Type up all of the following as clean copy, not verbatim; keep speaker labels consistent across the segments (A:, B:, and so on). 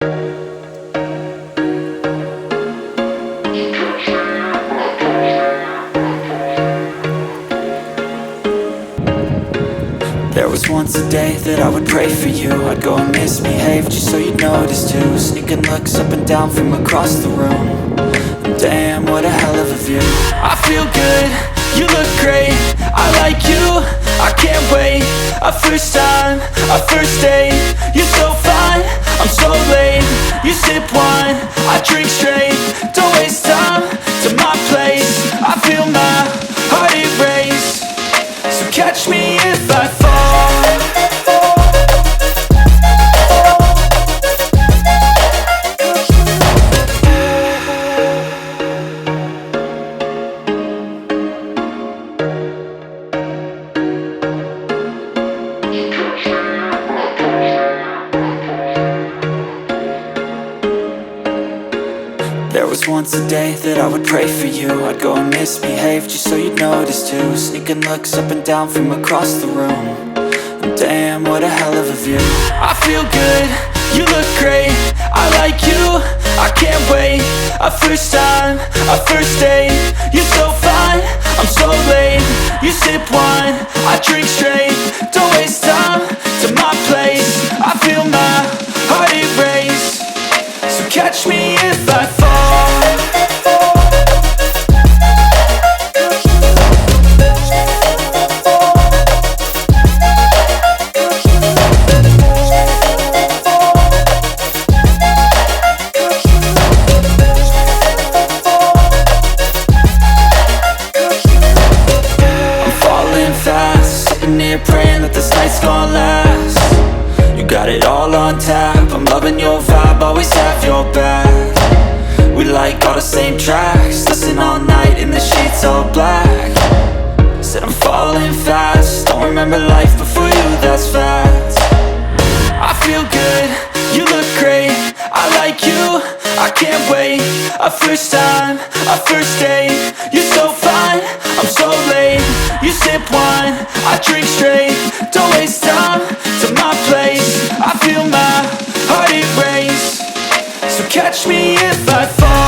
A: There was once a day that I would pray for you. I'd go and misbehave just so you'd notice too. Sneaking looks up and down from across the room. Damn, what a hell of a view. I feel good, you look great, I like you, I can't wait. A first time, a first date. You're so fine, I'm so late. You sip wine, I drink straight. Don't waste time to my place. I feel my heart erase. So catch me if I fall. There was once a day that I would pray for you. I'd go and misbehave just so you'd notice too. Sneaking looks up and down from across the room. Damn, what a hell of a view. I feel good, you look great, I like you, I can't wait. A first time, a first date. You're so fine, I'm so late. You sip wine, I drink straight. Don't waste time to my place. I feel my heart erase. So catch me if I fall. Praying that this night's gonna last. You got it all on tap, I'm loving your vibe, always have your back. We like all the same tracks, listen all night in the sheets all black. Said I'm falling fast, don't remember life before you, that's fact. I feel good, you look great, I like you, I can't wait. A first time, a first date. You're so fine, I'm so late. You sip wine, I drink straight. Don't waste time to my place. I feel my heart erase. So catch me if I fall.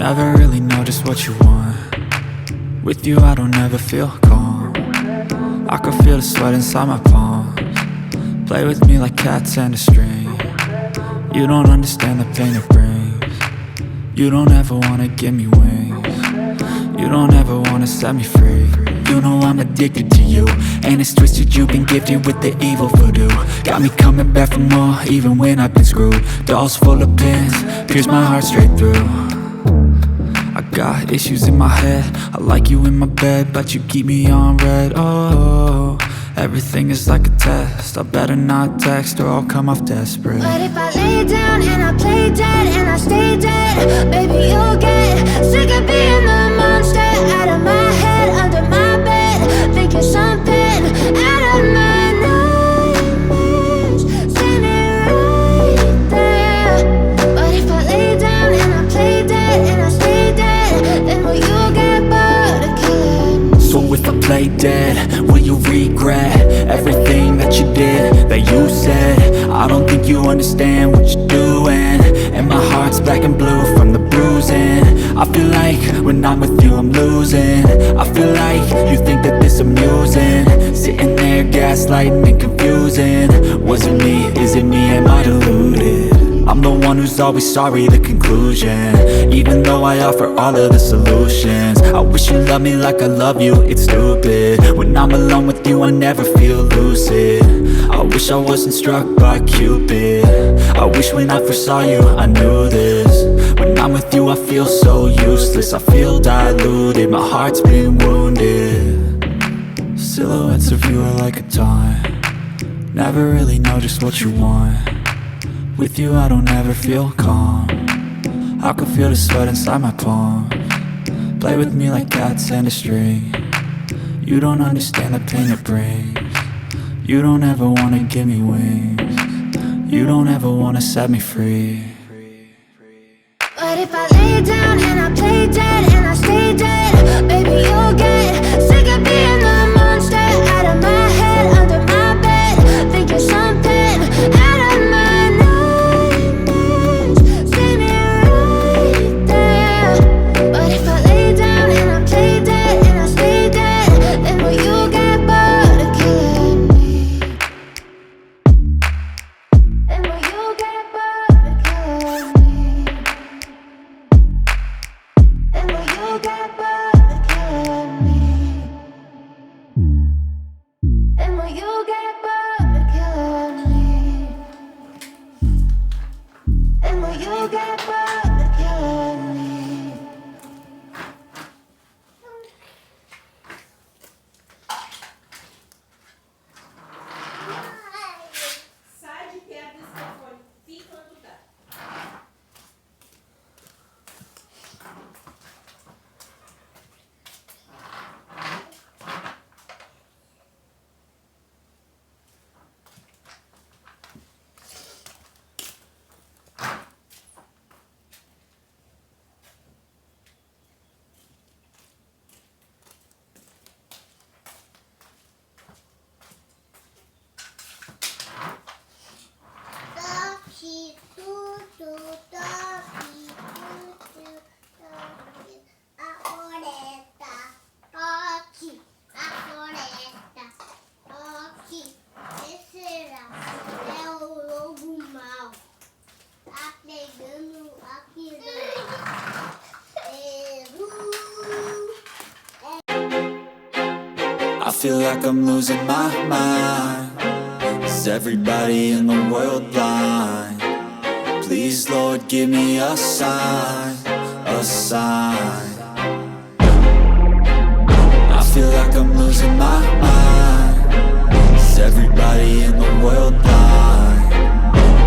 A: Never really know just what you want. With you I don't ever feel calm. I can feel the sweat inside my palms. Play with me like cats and a string. You don't understand the pain it brings. You don't ever wanna give me wings. You don't ever wanna set me free. You know I'm addicted to you, and it's twisted, you've been gifted with the evil voodoo. Got me coming back for more, even when I've been screwed. Dolls full of pins, pierce my heart straight through. I got issues in my head, I like you in my bed, but you keep me on red. Oh, everything is like a test, I better not text or I'll come off desperate.
B: But if I lay down and I play dead and I stay dead, baby you'll get sick of being the monster out of my head, under my bed, thinking something out of my nightmares, standing right there. But if I lay down and I play dead and I stay dead, then will you get bored of killing?
A: So if I play dead, will you regret everything that you did, that you said? I don't think you understand what you're doing, and my heart's black and blue from the bruising. I feel like when I'm with you I'm losing. I feel like you think that this amusing, sitting there gaslighting and confusing. Was it me? Is it me? Am I deluded? I'm the one who's always sorry, the conclusion. Even though I offer all of the solutions, I wish you loved me like I love you, it's stupid. When I'm alone with you I never feel lucid. I wish I wasn't struck by Cupid. I wish when I first saw you I knew this. When I'm with you I feel so useless, I feel diluted, my heart's been wounded. Silhouettes of you are like a taunt. Never really know just what you want. With you I don't ever feel calm. I can feel the sweat inside my palms. Play with me like cats and a string. You don't understand the pain it brings. You don't ever wanna give me wings. You don't ever wanna set me free.
B: But if I lay down and I play dead and I stay dead, baby you'll get sick of being the monster out of my head, under my bed, thinking something out of my nightmares, standing right there. But if I lay down and I play dead and I stay dead, then will you get bored of killing me? Then will you get bored of killing me? Then will you get bored of killing me? Then will you get bored of killing me? Then will you get bored of killing me?
C: Sai de perto desse telefone. Fica onde tu tá.
D: Toque, tudo, toque, a floresta, toque, a floresta, toque, descerá, é o lobo mau, tá pegando aqui
A: I feel like I'm losing my mind. Is everybody in the world blind? Please, Lord, give me a sign, a sign. I feel like I'm losing my mind. Is everybody in the world blind?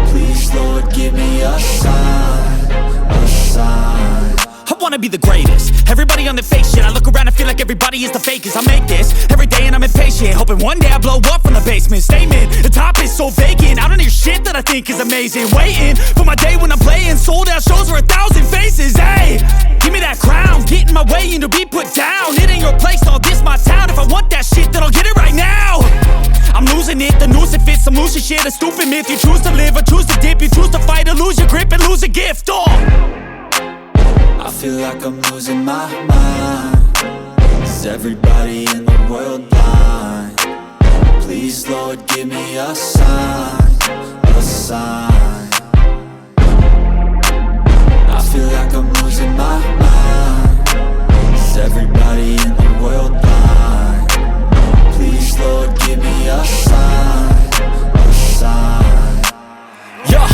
A: Please, Lord, give me a sign, a sign.
E: I wanna be the greatest. Everybody on the fake shit. I look around and feel like everybody is the fakest. I make this every day and I'm impatient, hoping one day I blow up from the basement. Statement, the top is so vacant. I don't hear shit that I think is amazing. Waiting for my day when I'm playing sold out shows for 1,000 faces. Hey, give me that crown, get in my way and to be put down. It ain't your place, all this my town. If I want that shit, then I'll get it right now. I'm losing it, the noose it fits. Some losing shit, a stupid myth. You choose to live or choose to dip. You choose to fight or lose your grip and lose a gift. Oh,
A: I I feel like I'm losing my mind. Is everybody in the world blind? Please, Lord, give me a sign, a sign. I feel like I'm losing my mind. Is everybody in the world blind? Please, Lord, give me a sign, a sign.
E: Yeah,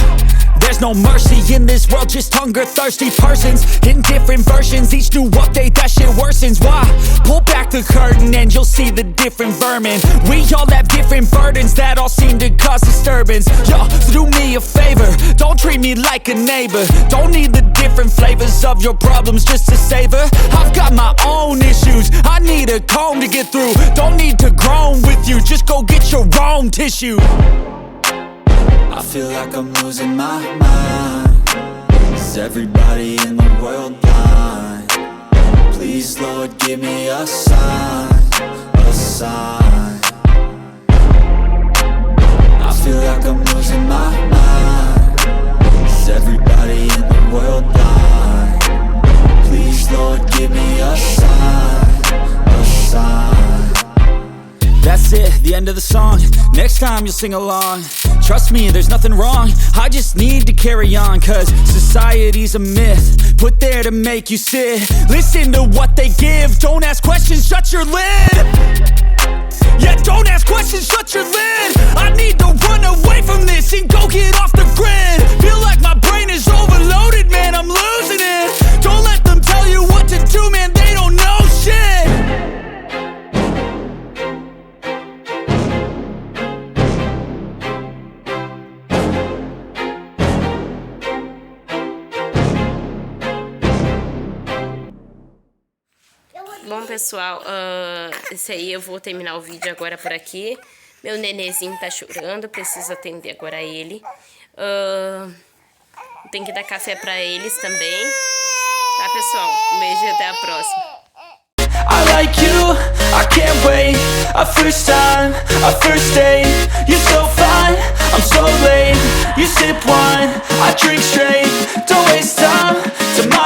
E: there's no mercy in this world, just hunger-thirsty persons in different versions. Each new update, that shit worsens. Why? Pull back the curtain and you'll see the different vermin. We all have different burdens that all seem to cause disturbance. Yo, so do me a favor, don't treat me like a neighbor. Don't need the different flavors of your problems just to savor. I've got my own issues, I need a comb to get through. Don't need to groan with you, just go get your own tissue.
A: I feel like I'm losing my mind. Is everybody in the world blind? Please, Lord, give me a sign, a sign. I feel like I'm losing my mind. Is everybody in the world blind? Please, Lord, give me a sign, a sign.
E: That's it, the end of the song. Next time you'll sing along. Trust me, there's nothing wrong. I just need to carry on, cause society's a myth put there to make you sit. Listen to what they give. Don't ask questions, shut your lid. Yeah, don't ask questions, shut your lid. I need to run away from this and go get off the grid. Feel like my brain is overloaded, man, I'm losing it. Don't let them tell you what to do, man, they don't know shit.
F: Bom, pessoal, esse aí eu vou terminar o vídeo agora por aqui. Meu nenenzinho tá chorando, preciso atender agora ele. Tem que dar café pra eles também. Tá, pessoal? Um beijo e até a próxima.
A: I like you, I can't wait. A first time, a first date. You're so fine, I'm so late. You sip wine, I drink straight. Don't waste time to my